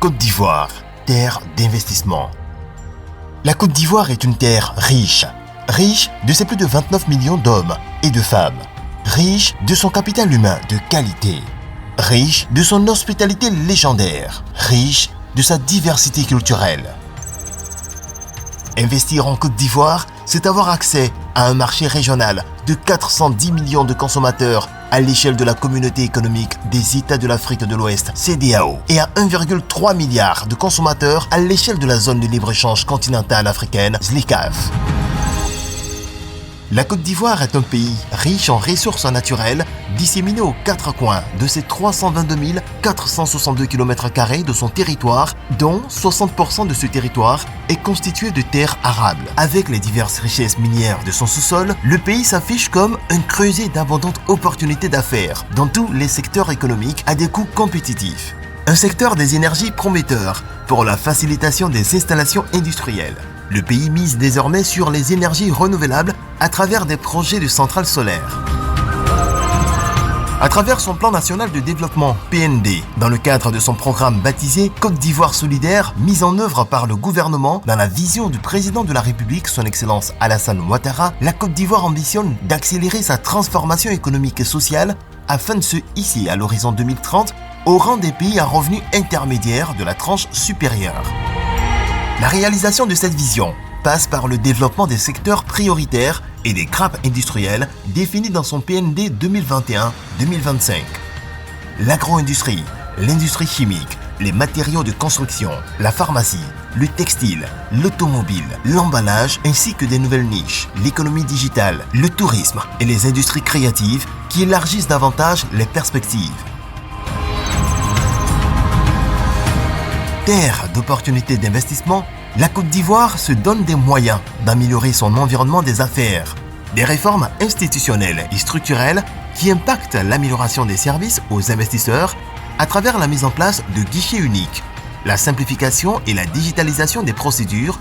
Côte d'Ivoire, terre d'investissement. La Côte d'Ivoire est une terre riche de ses plus de 29 millions d'hommes et de femmes, riche de son capital humain de qualité, riche de son hospitalité légendaire, riche de sa diversité culturelle. Investir en Côte d'Ivoire, c'est avoir accès à un marché régional de 410 millions de consommateurs à l'échelle de la Communauté économique des États de l'Afrique de l'Ouest, CEDEAO, et à 1,3 milliard de consommateurs à l'échelle de la zone de libre-échange continentale africaine, ZLECAf. La Côte d'Ivoire est un pays riche en ressources naturelles, disséminé aux quatre coins de ses 322 462 km² de son territoire, dont 60% de ce territoire est constitué de terres arables. Avec les diverses richesses minières de son sous-sol, le pays s'affiche comme un creuset d'abondantes opportunités d'affaires dans tous les secteurs économiques à des coûts compétitifs. Un secteur des énergies prometteur pour la facilitation des installations industrielles. Le pays mise désormais sur les énergies renouvelables à travers des projets de centrales solaires. À travers son plan national de développement PND, dans le cadre de son programme baptisé Côte d'Ivoire solidaire, mis en œuvre par le gouvernement dans la vision du président de la République, son Excellence Alassane Ouattara, la Côte d'Ivoire ambitionne d'accélérer sa transformation économique et sociale afin de se hisser à l'horizon 2030 au rang des pays à revenus intermédiaires de la tranche supérieure. La réalisation de cette vision passe par le développement des secteurs prioritaires et des grappes industrielles définis dans son PND 2021-2025. L'agro-industrie, l'industrie chimique, les matériaux de construction, la pharmacie, le textile, l'automobile, l'emballage ainsi que des nouvelles niches, l'économie digitale, le tourisme et les industries créatives qui élargissent davantage les perspectives. Terre d'opportunités d'investissement, la Côte d'Ivoire se donne des moyens d'améliorer son environnement des affaires. Des réformes institutionnelles et structurelles qui impactent l'amélioration des services aux investisseurs à travers la mise en place de guichets uniques, la simplification et la digitalisation des procédures,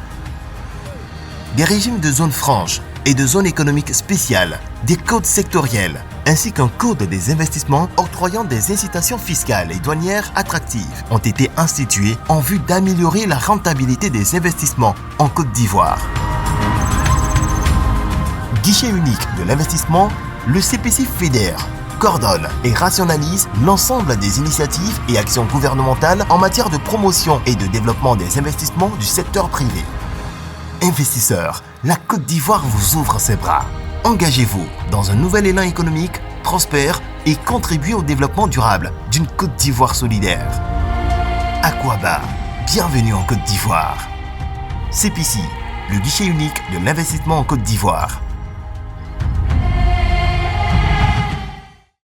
des régimes de zones franches et de zones économiques spéciales, des codes sectoriels, ainsi qu'un code des investissements octroyant des incitations fiscales et douanières attractives ont été institués en vue d'améliorer la rentabilité des investissements en Côte d'Ivoire. Guichet unique de l'investissement, le CPC fédère, coordonne et rationalise l'ensemble des initiatives et actions gouvernementales en matière de promotion et de développement des investissements du secteur privé. Investisseurs, la Côte d'Ivoire vous ouvre ses bras. Engagez-vous dans un nouvel élan économique, prospère et contribuez au développement durable d'une Côte d'Ivoire solidaire. Aquaba, bienvenue en Côte d'Ivoire. CPC, le guichet unique de l'investissement en Côte d'Ivoire.